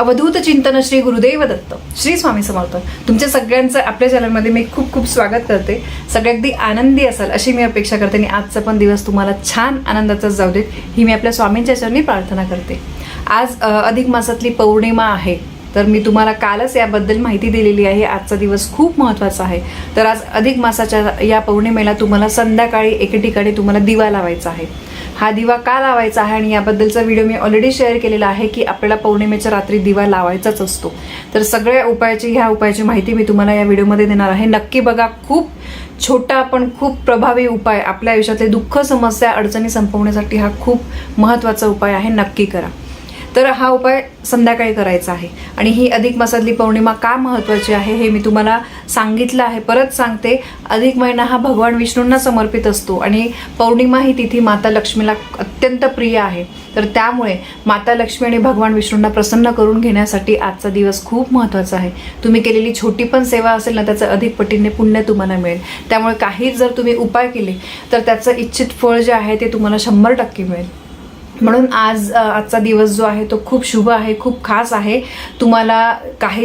अवधूत चिंतन श्री गुरुदेव दत्त श्री स्वामी समर्थ. तुमच्या सगळ्यांचं आपल्या चॅनलमध्ये मी खूप खूप स्वागत करते. सगळे अगदी आनंदी असाल अशी मी अपेक्षा करते आणि आजचा पण दिवस तुम्हाला छान आनंदाचाच जाऊ देत ही मी आपल्या स्वामींच्या चरणी प्रार्थना करते. आज अधिक मासातली पौर्णिमा आहे, तर मी तुम्हाला कालच याबद्दल माहिती दिलेली आहे. आजचा दिवस खूप महत्त्वाचा आहे. तर आज अधिक मासाच्या या पौर्णिमेला तुम्हाला संध्याकाळी एके ठिकाणी तुम्हाला दिवा लावायचा आहे. हा दिवा का लावायचा आहे आणि याबद्दलचा व्हिडिओ मी ऑलरेडी शेअर केलेला आहे की आपल्याला पौर्णिमेच्या रात्री दिवा लावायचाच असतो. तर सगळ्या ह्या उपायाची माहिती मी तुम्हाला या व्हिडिओमध्ये देणार आहे. नक्की बघा. खूप छोटा पण खूप प्रभावी उपाय, आपल्या आयुष्यातले दुःख समस्या अडचणी संपवण्यासाठी हा खूप महत्त्वाचा उपाय आहे. नक्की करा. तर हा उपाय संध्याकाळी करायचा आहे. आणि ही अधिक मासातली पौर्णिमा का महत्त्वाची आहे हे मी तुम्हाला सांगितलं आहे. परत सांगते, अधिक महिना हा भगवान विष्णूंना समर्पित असतो आणि पौर्णिमा ही तिथी माता लक्ष्मीला अत्यंत प्रिय आहे. तर त्यामुळे माता लक्ष्मी आणि भगवान विष्णूंना प्रसन्न करून घेण्यासाठी आजचा दिवस खूप महत्त्वाचा आहे. तुम्ही केलेली छोटी पण सेवा असेल ना, त्याचं अधिक पटीने पुण्य तुम्हाला मिळेल. त्यामुळे काही जर तुम्ही उपाय केले तर त्याचं इच्छित फळ जे आहे ते तुम्हाला 100% मिळेल. म्हणून आजचा दिवस जो आहे तो खूप शुभ आहे, खूप खास आहे. तुम्हाला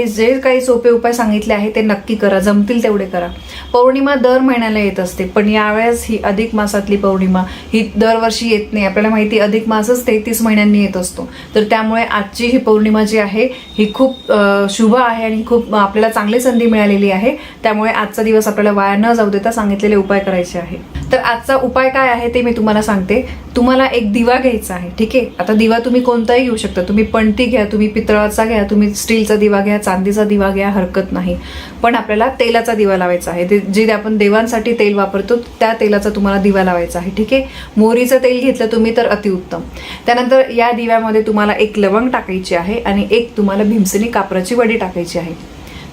जे काही सोपे उपाय सांगितले आहे ते नक्की करा, जमतील तेवढे करा. पौर्णिमा दर महिन्याला येत असते, पण यावेळेस ही अधिक मासातली पौर्णिमा ही दरवर्षी येत नाही. आपल्याला माहिती, अधिक मासच 33 महिन्यांनी येत असतो. तर त्यामुळे आजची ही पौर्णिमा जी आहे ही खूप शुभ आहे आणि खूप आपल्याला चांगली संधी मिळालेली आहे. त्यामुळे आजचा दिवस आपल्याला वाया न जाऊ देता सांगितलेले उपाय करायचे आहे. तर आजचा उपाय काय आहे ते मी तुम्हाला सांगते. तुम्हाला एक दिवा घ्यायचा आहे. ठीक आहे. आता दिवा तुम्ही कोणताही घेऊ शकता. तुम्ही पणती घ्या, तुम्ही पितळाचा घ्या, तुम्ही स्टीलचा दिवा घ्या, चांदीचा दिवा घ्या, हरकत नाही. पण आपल्याला तेलाचा दिवा लावायचा आहे. जे आपण देवांसाठी तेल वापरतो त्या तेलाचा तुम्हाला दिवा लावायचा आहे. ठीक आहे. मोहरीचं तेल घेतलं तुम्ही तर अतिउत्तम. त्यानंतर या दिव्यामध्ये तुम्हाला एक लवंग टाकायची आहे आणि एक तुम्हाला भीमसेनी कापराची वडी टाकायची आहे.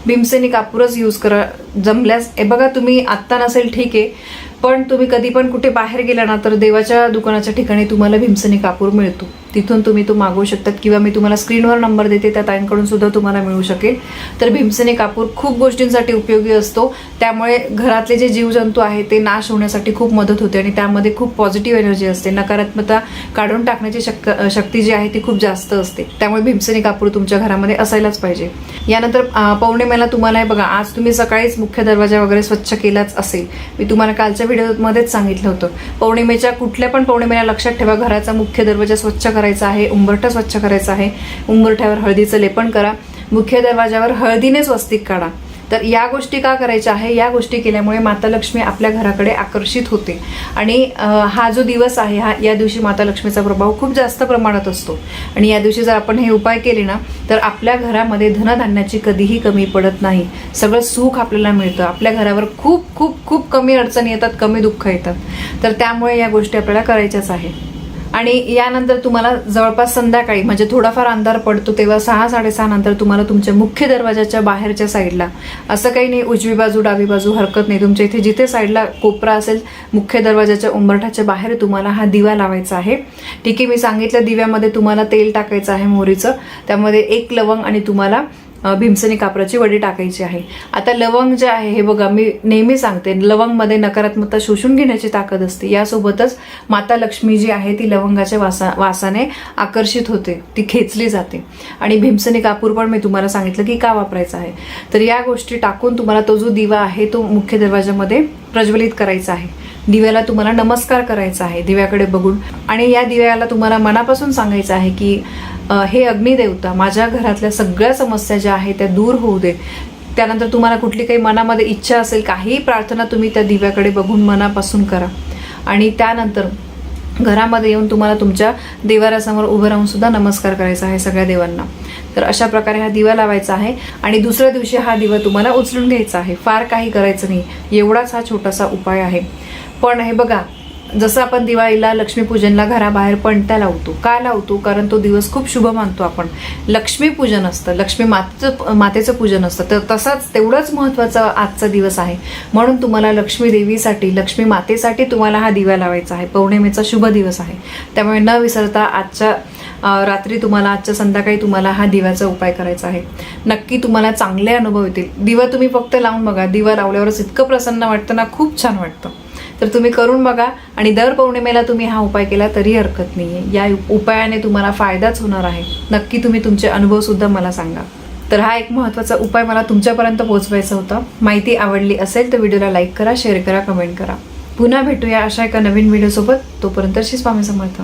भीमसेनी कापूरच यूज करा जमल्यास. बघा, तुम्ही आत्ता नसेल ठीक आहे, पण तुम्ही कधी पण कुठे बाहेर गेला ना तर देवाच्या दुकानाच्या ठिकाणी तुम्हाला भीमसेनी कापूर मिळतो. तिथून तुम्ही तो मागवू शकतात किंवा मी तुम्हाला स्क्रीनवर नंबर देते, त्या ताईंकडून सुद्धा तुम्हाला मिळू शकेल. तर भीमसेनी कापूर खूप गोष्टींसाठी उपयोगी असतो. त्यामुळे घरातले जे जीवजंतू आहेत ते नाश होण्यासाठी खूप मदत होते आणि त्यामध्ये खूप पॉझिटिव्ह एनर्जी असते. नकारात्मकता काढून टाकण्याची शक्ती जी आहे ती खूप जास्त असते. त्यामुळे भीमसेनी कापूर तुमच्या घरामध्ये असायलाच पाहिजे. यानंतर पौर्णिमेला तुम्हाला हे बघा, आज तुम्ही सकाळीच मुख्य दरवाजा वगैरे स्वच्छ केलाच असेल. मी तुम्हाला कालच्या व्हिडिओमध्येच सांगितलं होतं. कुठल्या पण पौर्णिमेला लक्षात ठेवा, घराचा मुख्य दरवाजा स्वच्छ करायचा आहे, उंबरठा स्वच्छ करायचा आहे. उंबरठ्यावर हळदीचं लेपन करा, मुख्य दरवाजावर हळदीने स्वस्तिक काढा. तर या गोष्टी का करायच्या आहे? या गोष्टी केल्यामुळे माता लक्ष्मी आपल्या घराकडे आकर्षित होते आणि हा जो दिवस आहे या दिवशी माता लक्ष्मीचा प्रभाव खूप जास्त प्रमाणात असतो. आणि या दिवशी जर आपण हे उपाय केले ना तर आपल्या घरामध्ये धनधान्याची कधीही कमी पडत नाही. सगळं सुख आपल्याला मिळतं. आपल्या घरावर खूप खूप खूप कमी अडचणी येतात, कमी दुःख येतात. तर त्यामुळे या गोष्टी आपल्याला करायच्याच आहे. आणि यानंतर तुम्हाला जवळपास संध्याकाळी म्हणजे थोडाफार अंधार पडतो तेव्हा 6-6:30 नंतर तुम्हाला तुमच्या मुख्य दरवाजाच्या बाहेरच्या साईडला, असं काही नाही उजवी बाजू डावी बाजू हरकत नाही, तुमच्या इथे जिथे साईडला कोपरा असेल मुख्य दरवाजाच्या उंबरठ्याच्या बाहेर तुम्हाला हा दिवा लावायचा आहे. ठीक आहे. मी सांगितलं दिव्यामध्ये तुम्हाला तेल टाकायचं आहे मोहरीचं, त्यामध्ये एक लवंग आणि तुम्हाला भीमसेनी कापराची वडी टाकायची आहे. आता लवंग जे आहे हे बघा, मी नेहमी सांगते, लवंगमध्ये नकारात्मकता शोषून घेण्याची ताकद असते. यासोबतच माता लक्ष्मी जी आहे ती लवंगाच्या वासाने आकर्षित होते, ती खेचली जाते. आणि भीमसेनी कापूर पण मी तुम्हाला सांगितलं की का वापरायचं आहे. तर या गोष्टी टाकून तुम्हाला तो जो दिवा आहे तो मुख्य दरवाजामध्ये प्रज्वलित करायचा आहे. दिव्याला तुम्हाला नमस्कार करायचा आहे दिव्याकडे बघून. आणि या दिव्याला तुम्हाला मनापासून सांगायचं आहे की हे अग्निदेवता, माझ्या घरातल्या सगळ्या समस्या ज्या आहेत त्या दूर होऊ दे. त्यानंतर तुम्हाला कुठली काही मनामध्ये इच्छा असेल, काही प्रार्थना तुम्ही त्या दिव्याकडे बघून मनापासून करा. आणि त्यानंतर घरामध्ये येऊन तुम्हाला तुमच्या देवाऱ्यासमोर उभं राहून सुद्धा नमस्कार करायचा आहे सगळ्या देवांना. तर अशा प्रकारे हा दिवा लावायचा आहे. आणि दुसऱ्या दिवशी हा दिवा तुम्हाला उचलून घ्यायचा आहे. फार काही करायचं नाही, एवढाच हा छोटासा उपाय आहे. पण हे बघा, जसं आपण दिवाळीला लक्ष्मीपूजनला घराबाहेर पणत्या लावतो, का लावतो? कारण तो दिवस खूप शुभ मानतो आपण. लक्ष्मीपूजन असतं, लक्ष्मी मातेचं पूजन असतं. तर तसाच तेवढंच महत्त्वाचा आजचा दिवस आहे. म्हणून तुम्हाला लक्ष्मी देवीसाठी, लक्ष्मी मातेसाठी तुम्हाला हा दिवा लावायचा आहे. पौर्णिमेचा शुभ दिवस आहे. त्यामुळे न विसरता आजच्या आजच्या संध्याकाळी तुम्हाला हा दिव्याचा उपाय करायचा आहे. नक्की तुम्हाला चांगले अनुभव येतील. दिवा तुम्ही फक्त लावून बघा, दिवा लावल्यावरच इतकं प्रसन्न वाटतं ना, खूप छान वाटतं. तर तुम्ही करून बघा आणि दर पौर्णिमेला तुम्ही हा उपाय केला तरी हरकत नाही आहे. या उपायाने तुम्हाला फायदाच होणार आहे. नक्की तुम्ही तुमचे अनुभवसुद्धा मला सांगा. तर हा एक महत्त्वाचा उपाय मला तुमच्यापर्यंत पोहोचवायचा होता. माहिती आवडली असेल तर व्हिडिओला लाईक करा, शेअर करा, कमेंट करा. पुन्हा भेटूया अशा एका नवीन व्हिडिओसोबत. तोपर्यंत श्री स्वामी समर्थ.